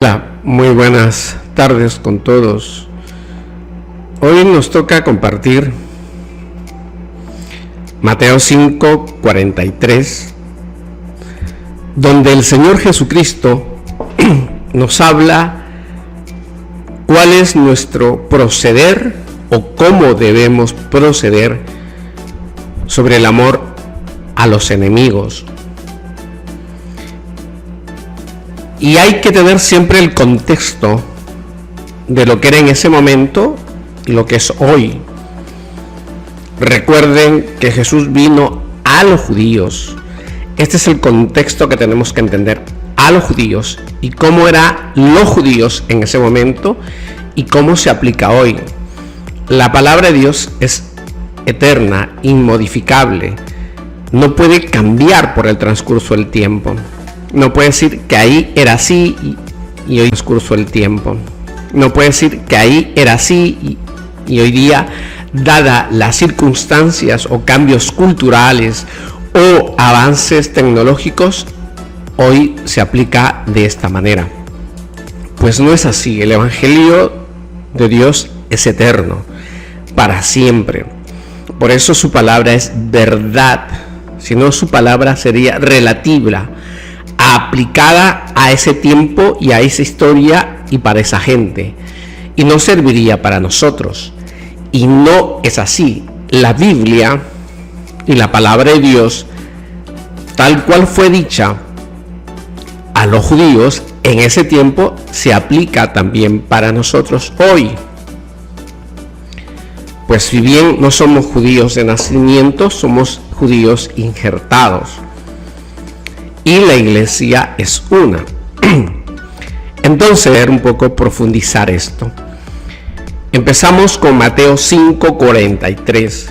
Hola, muy buenas tardes con todos. Hoy nos toca compartir Mateo 5:43, donde el Señor Jesucristo nos habla cuál es nuestro proceder o cómo debemos proceder sobre el amor a los enemigos. Y hay que tener siempre el contexto de lo que era en ese momento y lo que es hoy. Recuerden que Jesús vino a los judíos. Este es el contexto que tenemos que entender, a los judíos, y cómo eran los judíos en ese momento y cómo se aplica hoy. La palabra de Dios es eterna, inmodificable, no puede cambiar por el transcurso del tiempo. No puede decir que ahí era así y hoy transcurso el tiempo. No puede decir que ahí era así y hoy día, dadas las circunstancias o cambios culturales o avances tecnológicos, hoy se aplica de esta manera. Pues no es así. El Evangelio de Dios es eterno, para siempre. Por eso su palabra es verdad. Si no, su palabra sería relativa, aplicada a ese tiempo y a esa historia y para esa gente, y no serviría para nosotros. Y no es así. La Biblia y la palabra de Dios, tal cual fue dicha a los judíos en ese tiempo, se aplica también para nosotros hoy. Pues si bien no somos judíos de nacimiento, somos judíos injertados. Y la iglesia es una. Entonces, un poco profundizar esto. Empezamos con Mateo 5:43.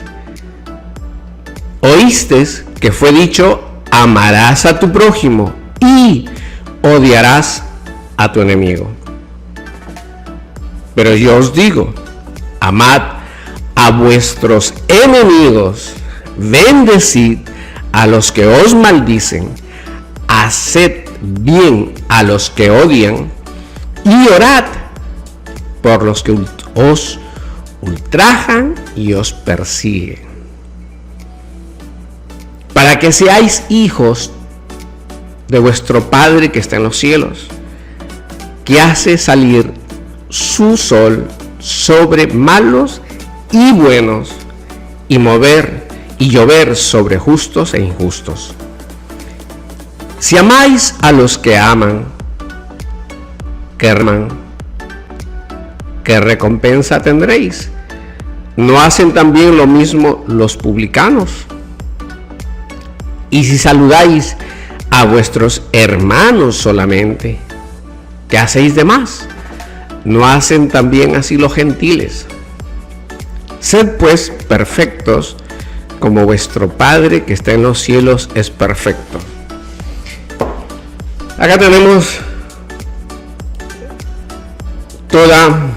Oíste que fue dicho: amarás a tu prójimo y odiarás a tu enemigo. Pero yo os digo: amad a vuestros enemigos, bendecid a los que os maldicen, haced bien a los que odian y orad por los que os ultrajan y os persiguen, para que seáis hijos de vuestro Padre que está en los cielos, que hace salir su sol sobre malos y buenos, y llover sobre justos e injustos. Si amáis a los que aman, ¿qué recompensa tendréis? ¿No hacen también lo mismo los publicanos? Y si saludáis a vuestros hermanos solamente, ¿qué hacéis de más? ¿No hacen también así los gentiles? Sed pues perfectos, como vuestro Padre que está en los cielos es perfecto. Acá tenemos toda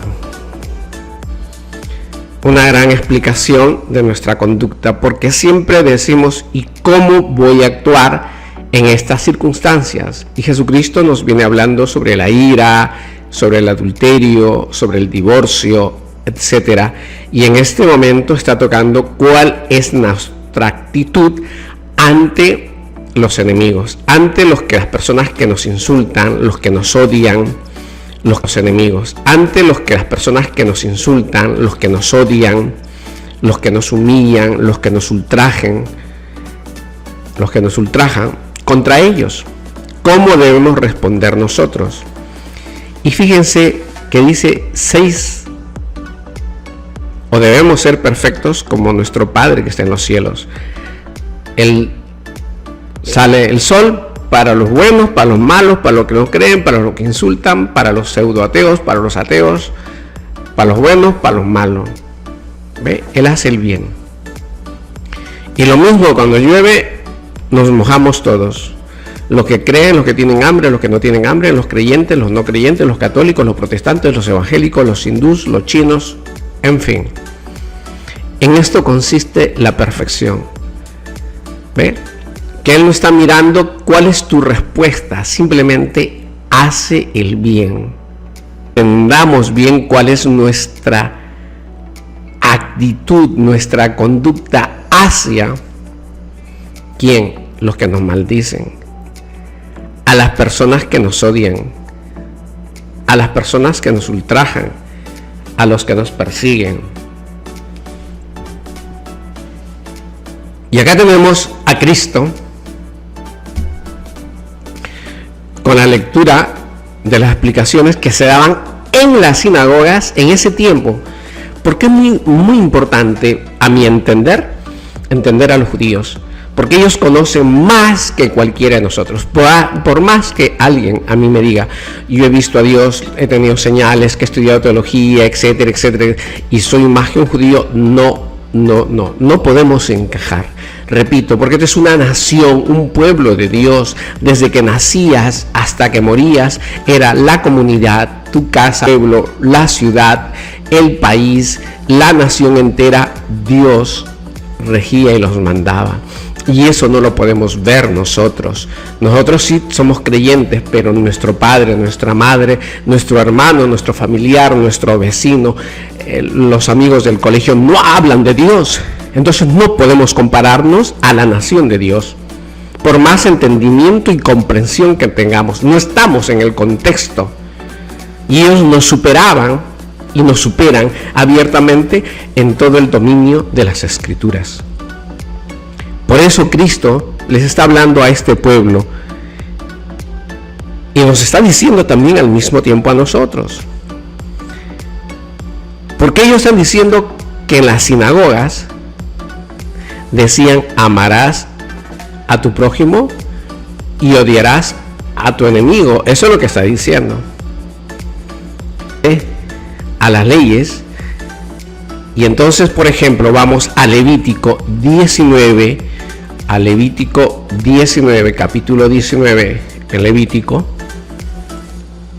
una gran explicación de nuestra conducta, porque siempre decimos: ¿y cómo voy a actuar en estas circunstancias? Y Jesucristo nos viene hablando sobre la ira, sobre el adulterio, sobre el divorcio, etcétera. Y en este momento está tocando cuál es nuestra actitud ante los enemigos, ante las personas que nos insultan, los que nos odian, los enemigos, ante las personas que nos insultan, los que nos odian, los que nos humillan, los que nos ultrajan contra ellos. ¿Cómo debemos responder nosotros? Y fíjense que dice 6: o debemos ser perfectos como nuestro Padre que está en los cielos. Sale el sol para los buenos, para los malos, para los que no creen, para los que insultan, para los pseudoateos, para los ateos, para los buenos, para los malos. ¿Ve? Él hace el bien. Y lo mismo cuando llueve, nos mojamos todos. Los que creen, los que tienen hambre, los que no tienen hambre, los creyentes, los no creyentes, los católicos, los protestantes, los evangélicos, los hindús, los chinos, en fin. En esto consiste la perfección. ¿Ve? Que Él no está mirando cuál es tu respuesta, simplemente hace el bien. Entendamos bien cuál es nuestra actitud, nuestra conducta hacia ¿quién? Los que nos maldicen, a las personas que nos odian, a las personas que nos ultrajan, a los que nos persiguen. Y acá tenemos a Cristo con la lectura de las explicaciones que se daban en las sinagogas en ese tiempo, porque es muy importante, a mi entender a los judíos, porque ellos conocen más que cualquiera de nosotros. Por más que alguien a mí me diga, yo he visto a Dios, he tenido señales, que he estudiado teología, etcétera, etcétera, y soy más que un judío, no podemos encajar. Repito, porque esta es una nación, un pueblo de Dios. Desde que nacías hasta que morías, era la comunidad, tu casa, el pueblo, la ciudad, el país, la nación entera. Dios regía y los mandaba. Y eso no lo podemos ver nosotros. Nosotros sí somos creyentes, pero nuestro padre, nuestra madre, nuestro hermano, nuestro familiar, nuestro vecino, los amigos del colegio no hablan de Dios. Entonces no podemos compararnos a la nación de Dios. Por más entendimiento y comprensión que tengamos, no estamos en el contexto. Y ellos nos superaban y nos superan abiertamente en todo el dominio de las Escrituras. Por eso Cristo les está hablando a este pueblo y nos está diciendo también al mismo tiempo a nosotros. Porque ellos están diciendo que en las sinagogas decían: amarás a tu prójimo y odiarás a tu enemigo. Eso es lo que está diciendo. A las leyes. Y entonces, por ejemplo, vamos a Levítico 19, capítulo 19 en Levítico,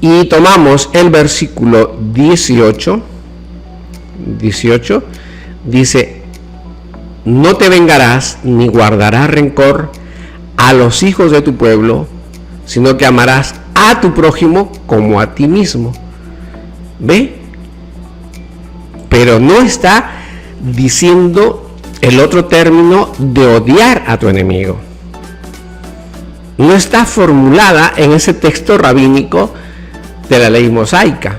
y tomamos el versículo 18, dice: no te vengarás ni guardarás rencor a los hijos de tu pueblo, sino que amarás a tu prójimo como a ti mismo. ¿Ve? Pero no está diciendo el otro término de odiar a tu enemigo. No está formulada en ese texto rabínico de la ley mosaica.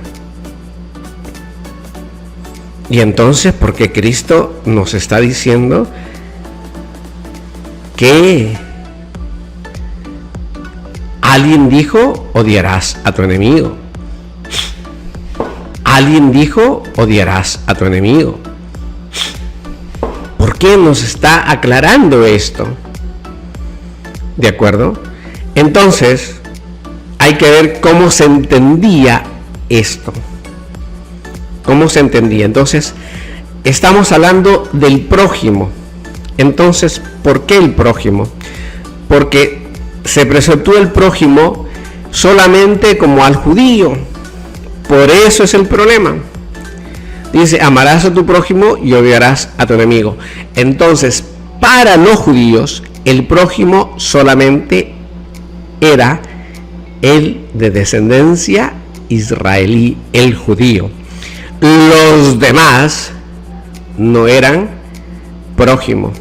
Y entonces, ¿por qué Cristo nos está diciendo que alguien dijo: odiarás a tu enemigo? Alguien dijo: odiarás a tu enemigo. ¿Por qué nos está aclarando esto? ¿De acuerdo? Entonces, hay que ver cómo se entendía esto. ¿Cómo se entendía? Entonces, estamos hablando del prójimo. Entonces, ¿por qué el prójimo? Porque se presentó el prójimo solamente como al judío. Por eso es el problema. Dice: amarás a tu prójimo y odiarás a tu enemigo. Entonces, para los judíos, el prójimo solamente era el de descendencia israelí, el judío. Los demás no eran prójimo.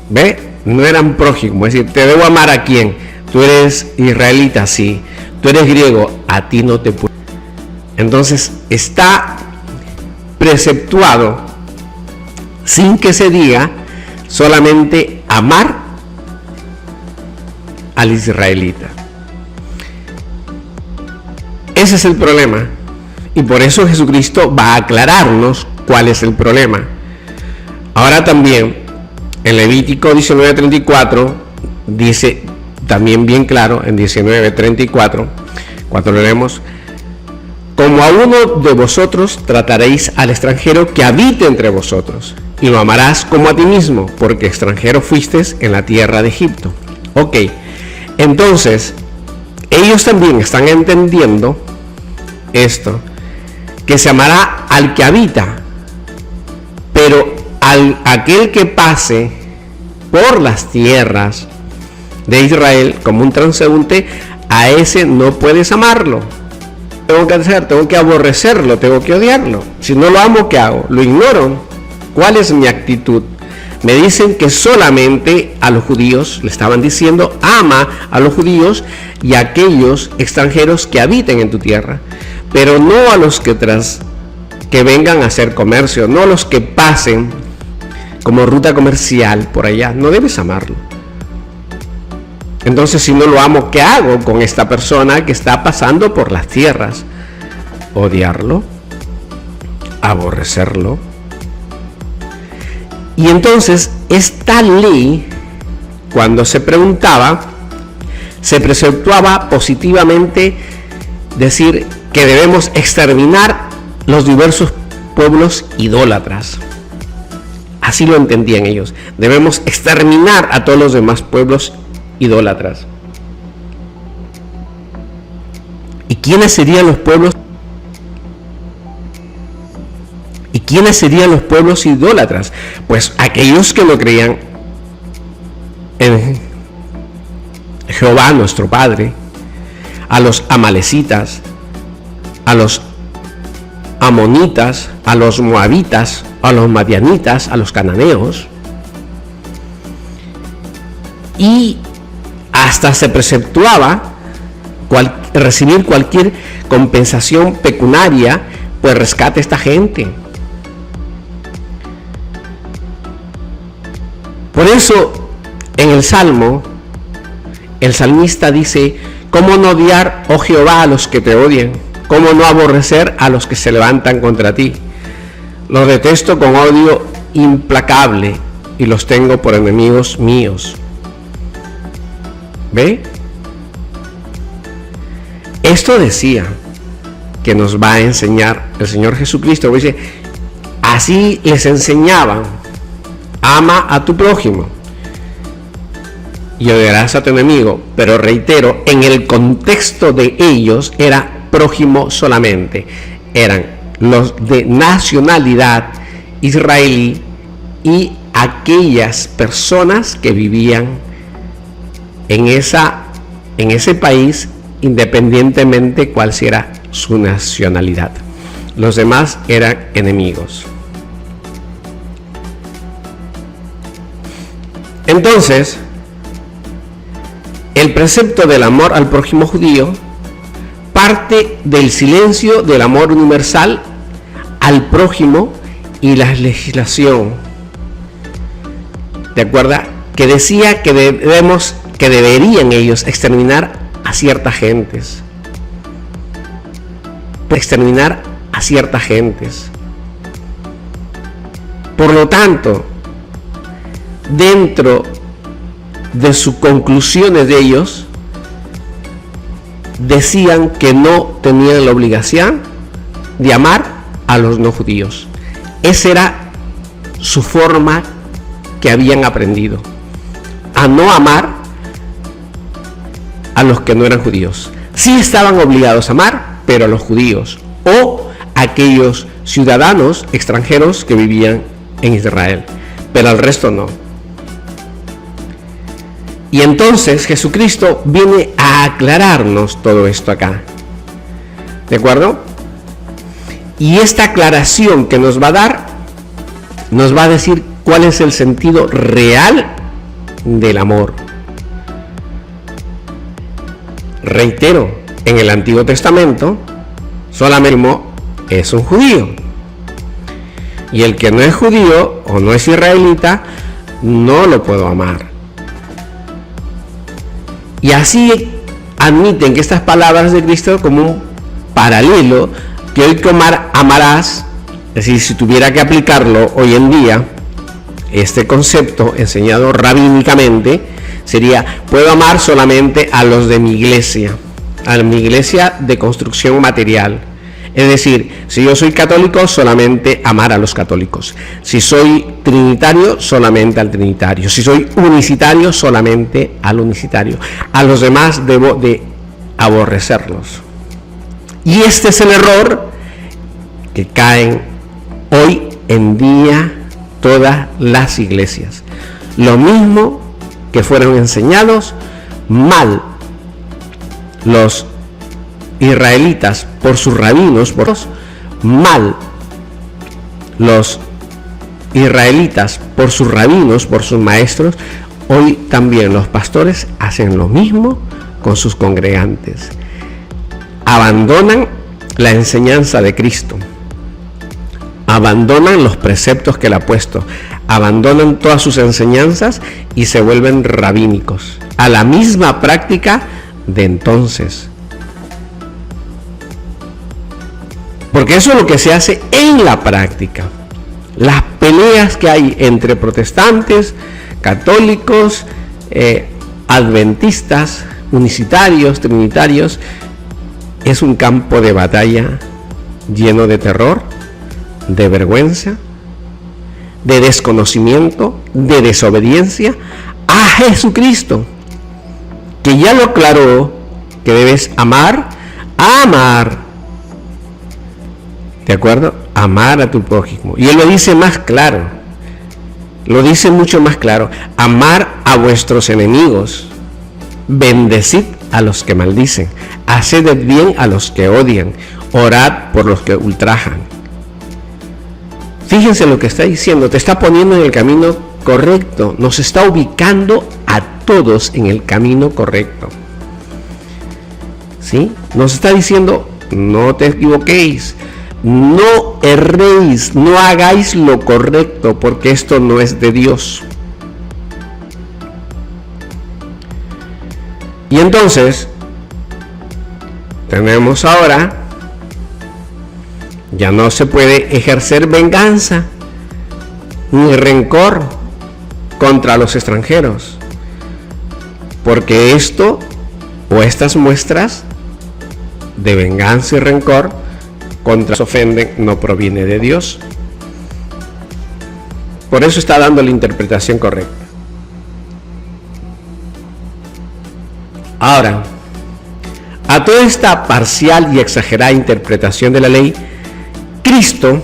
¿Ve? No eran prójimo. Es decir, ¿te debo amar a quién? Tú eres israelita, sí. Tú eres griego, a ti no te puedo. Entonces está preceptuado, sin que se diga, solamente amar al israelita. Ese es el problema. Y por eso Jesucristo va a aclararnos cuál es el problema. Ahora también, en Levítico 19:34, dice también bien claro, en 19:34, cuando lo leemos: como a uno de vosotros trataréis al extranjero que habite entre vosotros, y lo amarás como a ti mismo, porque extranjero fuiste en la tierra de Egipto. Ok, entonces, ellos también están entendiendo esto, que se amará al que habita, pero aquel que pase por las tierras de Israel como un transeúnte, a ese no puedes amarlo. Tengo que hacer, tengo que aborrecerlo, tengo que odiarlo. Si no lo amo, ¿qué hago? Lo ignoro. ¿Cuál es mi actitud? Me dicen que solamente a los judíos, le estaban diciendo, ama a los judíos y a aquellos extranjeros que habiten en tu tierra, pero no a los que vengan a hacer comercio, no a los que pasen como ruta comercial por allá. No debes amarlo. Entonces, si no lo amo, ¿qué hago con esta persona que está pasando por las tierras? Odiarlo, aborrecerlo. Y entonces, esta ley, cuando se preguntaba, se preceptuaba positivamente decir que debemos exterminar los diversos pueblos idólatras. Así lo entendían ellos. Debemos exterminar a todos los demás pueblos idólatras. ¿Y quiénes serían los pueblos? ¿Y quiénes serían los pueblos idólatras? Pues aquellos que no creían en Jehová nuestro Padre, a los amalecitas, a los amonitas, a los moabitas, a los madianitas, a los cananeos. Y hasta se preceptuaba recibir cualquier compensación pecuniaria, pues rescate a esta gente. Por eso, en el Salmo, el salmista dice: ¿cómo no odiar, oh Jehová, a los que te odian? ¿Cómo no aborrecer a los que se levantan contra ti? Los detesto con odio implacable y los tengo por enemigos míos. ¿Ve? Esto decía que nos va a enseñar el Señor Jesucristo. Dice, así les enseñaban: ama a tu prójimo y odiarás a tu enemigo. Pero reitero, en el contexto de ellos era prójimo solamente. Eran los de nacionalidad israelí y aquellas personas que vivían en ese país, independientemente cuál sea su nacionalidad. Los demás eran enemigos. Entonces, el precepto del amor al prójimo judío parte del silencio del amor universal al prójimo y la legislación, ¿de acuerdo? Que decía que deberían ellos exterminar a ciertas gentes. Exterminar a ciertas gentes. Por lo tanto, dentro de sus conclusiones de ellos, decían que no tenían la obligación de amar a los no judíos. Esa era su forma que habían aprendido, a no amar a los que no eran judíos. Sí estaban obligados a amar, pero a los judíos o a aquellos ciudadanos extranjeros que vivían en Israel, pero al resto no. Y entonces Jesucristo viene a aclararnos todo esto acá, ¿de acuerdo? Y esta aclaración que nos va a dar, nos va a decir cuál es el sentido real del amor. Reitero, en el Antiguo Testamento solamente es un judío, y el que no es judío o no es israelita no lo puedo amar. Y así admiten que estas palabras de Cristo como un paralelo que hoy amarás, es decir, si tuviera que aplicarlo hoy en día, este concepto enseñado rabínicamente sería: puedo amar solamente a los de mi iglesia, a mi iglesia de construcción material. Es decir, si yo soy católico, solamente amar a los católicos. Si soy trinitario, solamente al trinitario. Si soy unicitario, solamente al unicitario. A los demás debo de aborrecerlos. Y este es el error que caen hoy en día todas las iglesias. Lo mismo que fueron enseñados mal los israelitas por sus rabinos, mal los israelitas por sus rabinos, por sus maestros, hoy también los pastores hacen lo mismo con sus congregantes. Abandonan la enseñanza de Cristo, abandonan los preceptos que él ha puesto, abandonan todas sus enseñanzas y se vuelven rabínicos, a la misma práctica de entonces. Porque eso es lo que se hace en la práctica. Las peleas que hay entre protestantes, católicos, adventistas, unicitarios, trinitarios, es un campo de batalla lleno de terror, de vergüenza, de desconocimiento, de desobediencia a Jesucristo, que ya lo aclaró, que debes amar, ¿de acuerdo? Amar a tu prójimo. Y él lo dice más claro, lo dice mucho más claro: amar a vuestros enemigos, bendecid a los que maldicen, haced el bien a los que odian, orad por los que ultrajan. Fíjense lo que está diciendo, te está poniendo en el camino correcto, nos está ubicando a todos en el camino correcto. ¿Sí? Nos está diciendo, no te equivoquéis, no erréis, no hagáis lo correcto, porque esto no es de Dios. Y entonces, tenemos ahora, ya no se puede ejercer venganza ni rencor contra los extranjeros, porque esto o estas muestras de venganza y rencor contra los que ofenden no proviene de Dios. Por eso está dando la interpretación correcta. Ahora, a toda esta parcial y exagerada interpretación de la ley, Cristo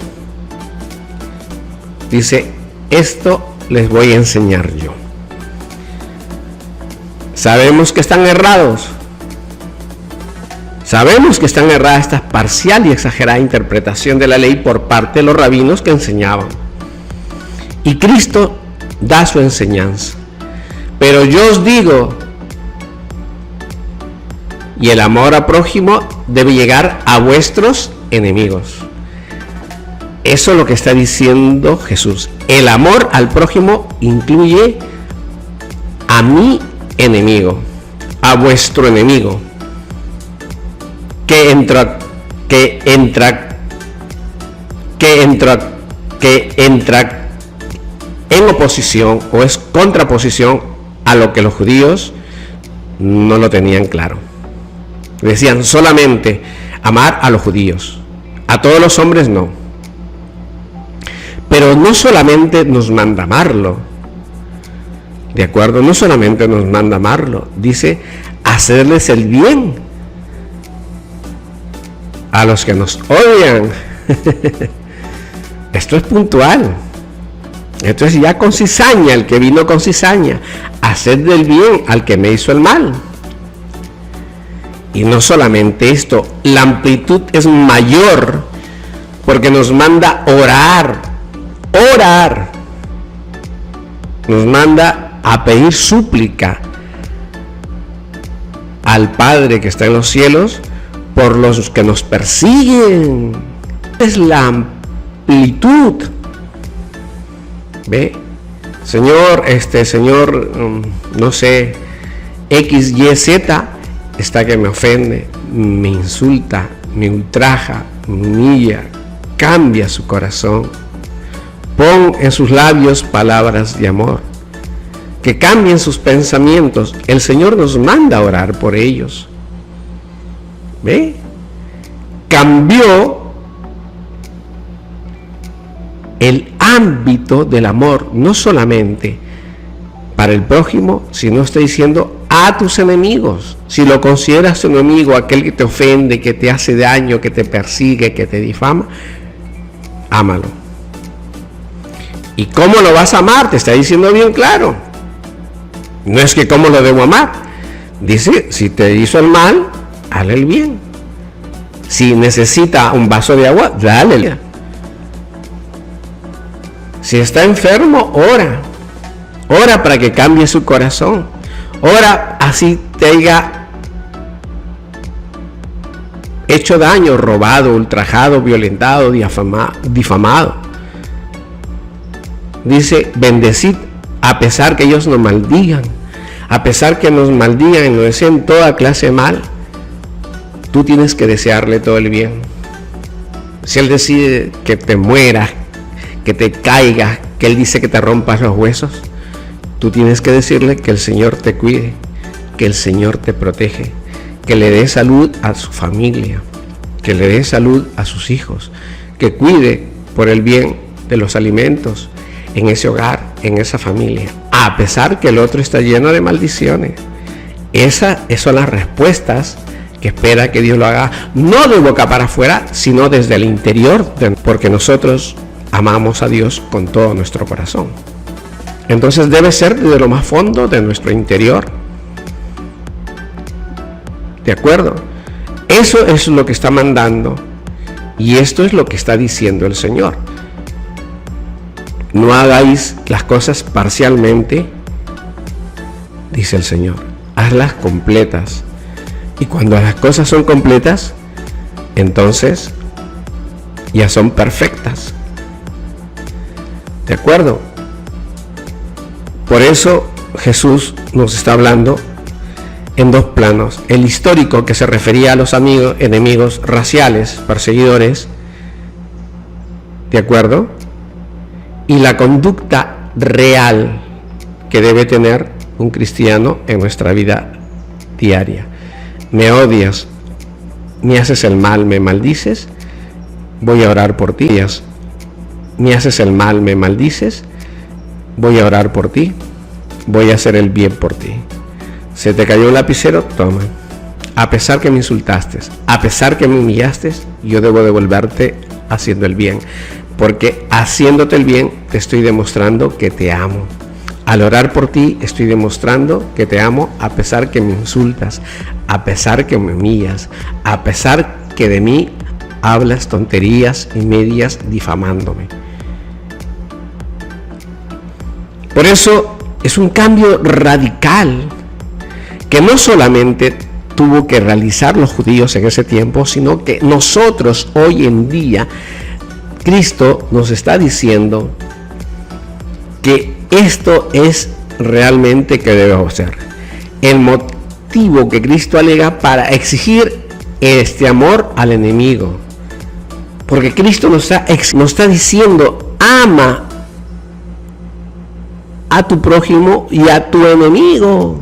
dice, esto les voy a enseñar yo. Sabemos que están errados. Sabemos que están erradas esta parcial y exagerada interpretación de la ley por parte de los rabinos que enseñaban. Y Cristo da su enseñanza. Pero yo os digo, y el amor al prójimo debe llegar a vuestros enemigos. Eso es lo que está diciendo Jesús. El amor al prójimo incluye a mi enemigo, a vuestro enemigo, que entra en oposición o es contraposición a lo que los judíos no lo tenían claro. Decían solamente amar a los judíos, a todos los hombres no. Pero no solamente nos manda amarlo, ¿de acuerdo? No solamente nos manda amarlo, dice hacerles el bien a los que nos odian. Esto es puntual. Esto es ya con cizaña, el que vino con cizaña. Hacer del bien al que me hizo el mal. Y no solamente esto, la amplitud es mayor, porque nos manda orar. Nos manda a pedir súplica al Padre que está en los cielos por los que nos persiguen. Es la amplitud. ¿Ve? Señor, no sé, X, Y, Z, está que me ofende, me insulta, me ultraja, me humilla, cambia su corazón. Pon en sus labios palabras de amor, que cambien sus pensamientos. El Señor nos manda a orar por ellos. ¿Ve? Cambió el ámbito del amor, no solamente para el prójimo, sino está diciendo a tus enemigos. Si lo consideras tu enemigo, aquel que te ofende, que te hace daño, que te persigue, que te difama, ámalo. ¿Y cómo lo vas a amar? Te está diciendo bien claro. No es que cómo lo debo amar. Dice, si te hizo el mal, hazle el bien. Si necesita un vaso de agua, dale. Si está enfermo, ora. Ora para que cambie su corazón. Ora así te haya hecho daño, robado, ultrajado, violentado, difamado. Dice, bendecid a pesar que ellos nos maldigan. A pesar que nos maldigan y nos deseen toda clase de mal, tú tienes que desearle todo el bien. Si Él decide que te mueras, que te caigas, que Él dice que te rompas los huesos, tú tienes que decirle que el Señor te cuide, que el Señor te protege, que le dé salud a su familia, que le dé salud a sus hijos, que cuide por el bien de los alimentos en ese hogar, en esa familia, a pesar que el otro está lleno de maldiciones. Esas son las respuestas que espera que Dios lo haga, no de boca para afuera, sino desde el interior, porque nosotros amamos a Dios con todo nuestro corazón. Entonces debe ser desde lo más fondo de nuestro interior. ¿De acuerdo? Eso es lo que está mandando, y esto es lo que está diciendo el Señor. No hagáis las cosas parcialmente, dice el Señor. Hazlas completas. Y cuando las cosas son completas, entonces ya son perfectas. ¿De acuerdo? Por eso Jesús nos está hablando en dos planos. El histórico, que se refería a los enemigos raciales, perseguidores. ¿De acuerdo? Y la conducta real que debe tener un cristiano en nuestra vida diaria. Me odias, me haces el mal, me maldices, voy a orar por ti. Me haces el mal, me maldices, voy a orar por ti, voy a hacer el bien por ti. Se te cayó un lapicero, toma. A pesar que me insultaste, a pesar que me humillaste, yo debo devolverte haciendo el bien. Porque haciéndote el bien te estoy demostrando que te amo. Al orar por ti estoy demostrando que te amo, a pesar que me insultas, a pesar que me humillas, a pesar que de mí hablas tonterías y medias difamándome. Por eso es un cambio radical que no solamente tuvo que realizar los judíos en ese tiempo, sino que nosotros hoy en día, Cristo nos está diciendo que esto es realmente que debemos hacer. El motivo que Cristo alega para exigir este amor al enemigo. Porque Cristo nos está diciendo, ama a tu prójimo y a tu enemigo,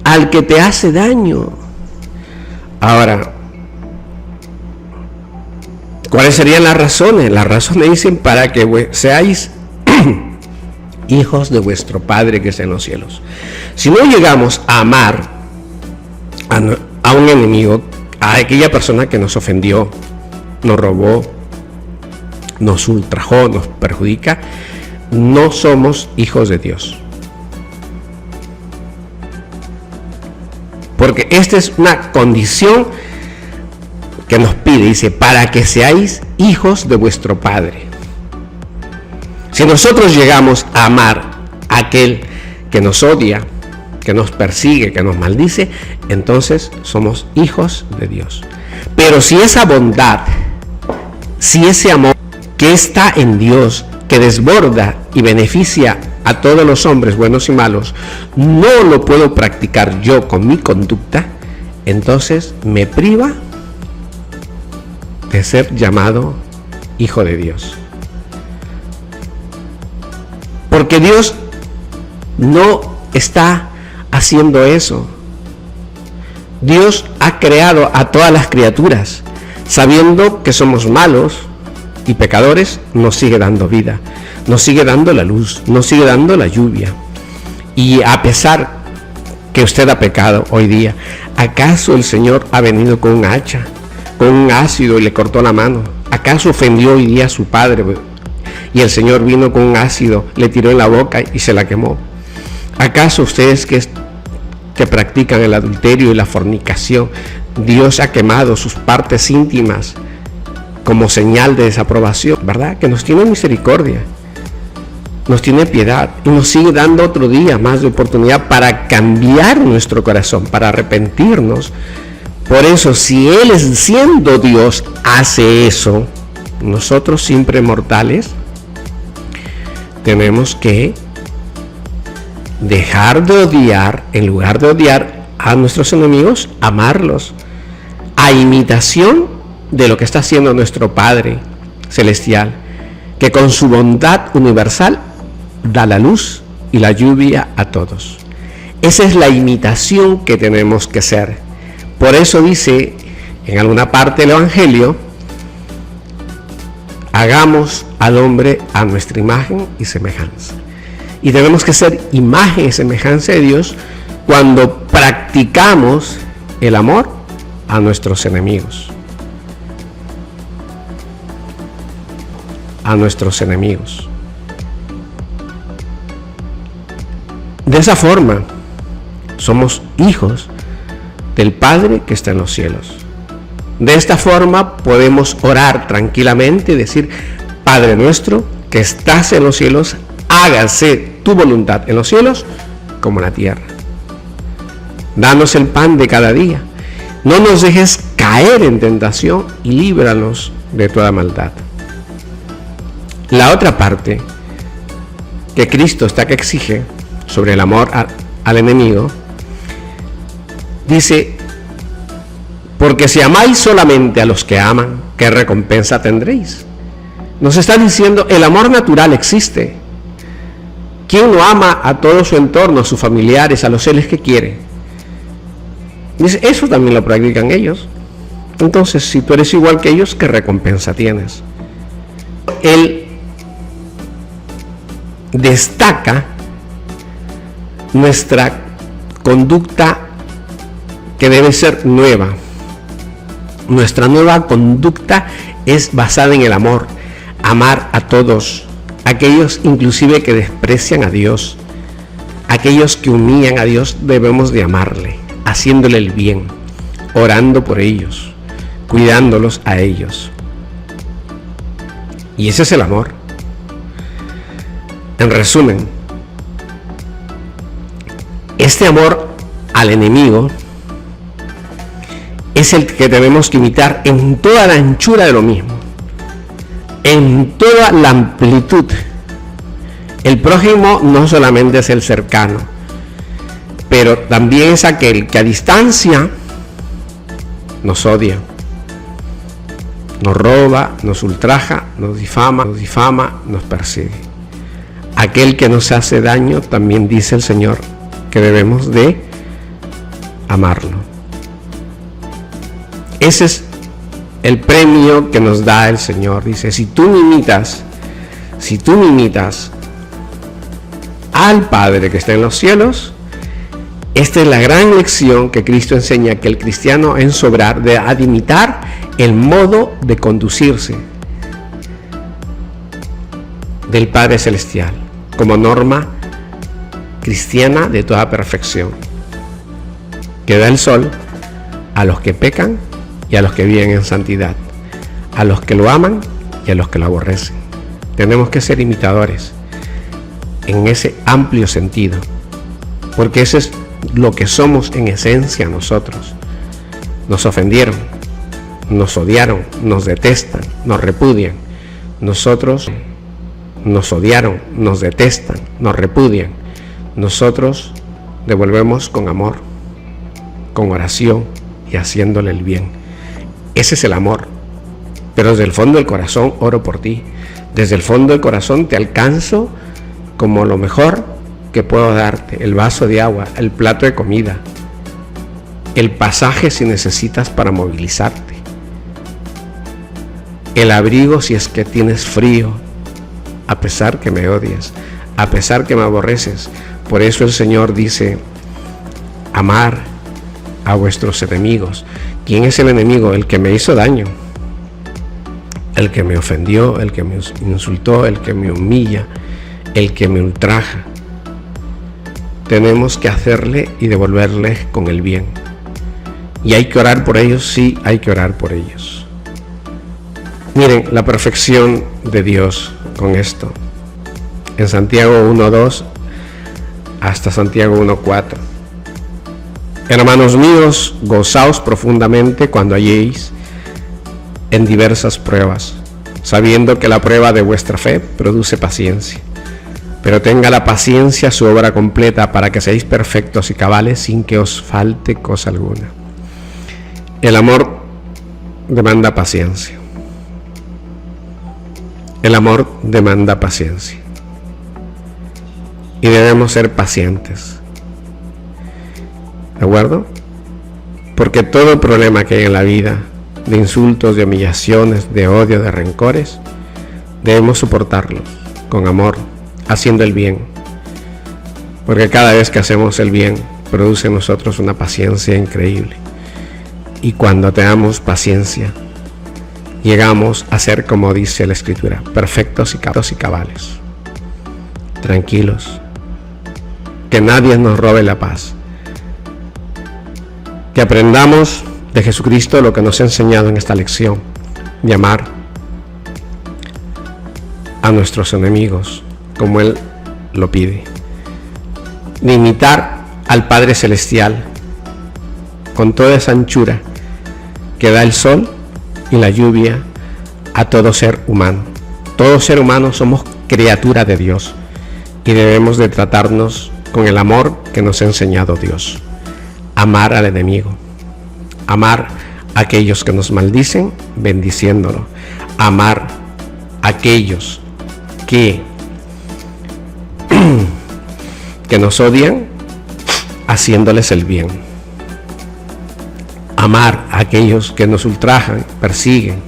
al que te hace daño. Ahora, ¿cuáles serían las razones? Las razones dicen para que seáis hijos de vuestro Padre que está en los cielos. Si no llegamos a amar a un enemigo, a aquella persona que nos ofendió, nos robó, nos ultrajó, nos perjudica, no somos hijos de Dios. Porque esta es una condición que nos pide, dice, para que seáis hijos de vuestro Padre. Si nosotros llegamos a amar a aquel que nos odia, que nos persigue, que nos maldice, entonces somos hijos de Dios. Pero si esa bondad, si ese amor que está en Dios, que desborda y beneficia a todos los hombres buenos y malos, no lo puedo practicar yo con mi conducta, entonces me priva de ser llamado hijo de Dios. Porque Dios no está haciendo eso. Dios ha creado a todas las criaturas, sabiendo que somos malos y pecadores, nos sigue dando vida, nos sigue dando la luz, nos sigue dando la lluvia. Y a pesar que usted ha pecado hoy día, ¿acaso el Señor ha venido con un hacha, con un ácido y le cortó la mano? ¿Acaso ofendió hoy día a su padre y el Señor vino con un ácido, le tiró en la boca y se la quemó? ¿Acaso ustedes que que practican el adulterio y la fornicación. Dios ha quemado sus partes íntimas como señal de desaprobación, ¿verdad? Que nos tiene misericordia, nos tiene piedad y nos sigue dando otro día más de oportunidad para cambiar nuestro corazón, para arrepentirnos. Por eso, si Él, siendo Dios, hace eso, nosotros, simples mortales, tenemos que dejar de odiar, en lugar de odiar a nuestros enemigos, amarlos, a imitación de lo que está haciendo nuestro Padre Celestial, que con su bondad universal da la luz y la lluvia a todos. Esa es la imitación que tenemos que ser. Por eso dice en alguna parte del Evangelio: hagamos al hombre a nuestra imagen y semejanza. Y tenemos que ser imagen y semejanza de Dios cuando practicamos el amor a nuestros enemigos. A nuestros enemigos. De esa forma, somos hijos del Padre que está en los cielos. De esta forma podemos orar tranquilamente y decir: Padre nuestro que estás en los cielos, hágase tu voluntad en los cielos como en la tierra. Danos el pan de cada día. No nos dejes caer en tentación y líbranos de toda maldad. La otra parte que Cristo está que exige sobre el amor al enemigo, dice: porque si amáis solamente a los que aman, ¿qué recompensa tendréis? Nos está diciendo, el amor natural existe. ¿Quién no ama a todo su entorno, a sus familiares, a los seres que quiere? Dice, eso también lo practican ellos. Entonces, si tú eres igual que ellos, ¿qué recompensa tienes? Él destaca nuestra conducta que debe ser nueva. Nuestra nueva conducta es basada en el amor. Amar a todos, aquellos inclusive que desprecian a Dios, aquellos que humillan a Dios, debemos de amarle, haciéndole el bien, orando por ellos, cuidándolos a ellos. Y ese es el amor. En resumen, este amor al enemigo es el que tenemos que imitar en toda la anchura de lo mismo, en toda la amplitud. El prójimo no solamente es el cercano, pero también es aquel que a distancia nos odia, nos roba, nos ultraja, nos difama, nos persigue. Aquel que nos hace daño, también dice el Señor que debemos de amarlo. Ese es el premio que nos da el Señor. Dice, si tú me imitas al Padre que está en los cielos, esta es la gran lección que Cristo enseña, que el cristiano en sobrar de imitar el modo de conducirse del Padre Celestial como norma cristiana de toda perfección, que da el sol a los que pecan y a los que viven en santidad, a los que lo aman y a los que lo aborrecen. Tenemos que ser imitadores en ese amplio sentido, porque ese es lo que somos en esencia nosotros. Nos ofendieron, nos odiaron, nos detestan, nos repudian. Nosotros nos odiaron, nos detestan, nos repudian. Nosotros devolvemos con amor, con oración y haciéndole el bien. Ese es el amor. Pero desde el fondo del corazón oro por ti. Desde el fondo del corazón te alcanzo como lo mejor que puedo darte: el vaso de agua, el plato de comida, el pasaje si necesitas para movilizarte, el abrigo si es que tienes frío, a pesar que me odias, a pesar que me aborreces. Por eso el Señor dice: amar a vuestros enemigos. ¿Quién es el enemigo? El que me hizo daño, el que me ofendió, el que me insultó, el que me humilla, el que me ultraja. tenemos que hacerle y devolverle con el bien. Y hay que orar por ellos, sí, hay que orar por ellos. Miren la perfección de Dios con esto. En Santiago 1:2 hasta Santiago 1:4. Hermanos míos, gozaos profundamente cuando halléis en diversas pruebas, sabiendo que la prueba de vuestra fe produce paciencia. Pero tenga la paciencia su obra completa, para que seáis perfectos y cabales sin que os falte cosa alguna. El amor demanda paciencia. El amor demanda paciencia. Y debemos ser pacientes. ¿De acuerdo? Porque todo problema que hay en la vida, de insultos, de humillaciones, de odio, de rencores, debemos soportarlos con amor, haciendo el bien. Porque cada vez que hacemos el bien, produce en nosotros una paciencia increíble. Y cuando tenemos paciencia, llegamos a ser, como dice la Escritura, perfectos y cabales. Tranquilos. Que nadie nos robe la paz. Que aprendamos de Jesucristo lo que nos ha enseñado en esta lección, de amar a nuestros enemigos como Él lo pide, de imitar al Padre Celestial con toda esa anchura que da el sol y la lluvia a todo ser humano. Todo ser humano somos criatura de Dios y debemos de tratarnos con el amor que nos ha enseñado Dios. Amar al enemigo, amar a aquellos que nos maldicen, bendiciéndolo, amar a aquellos que nos odian, haciéndoles el bien. Amar a aquellos que nos ultrajan, persiguen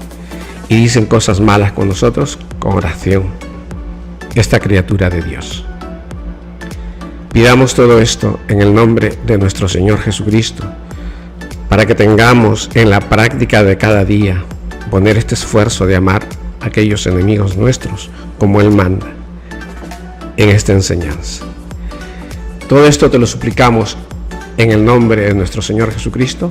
y dicen cosas malas con nosotros, con oración. Esta criatura de Dios. Pidamos todo esto en el nombre de nuestro Señor Jesucristo, para que tengamos en la práctica de cada día poner este esfuerzo de amar a aquellos enemigos nuestros como Él manda en esta enseñanza. Todo esto te lo suplicamos en el nombre de nuestro Señor Jesucristo.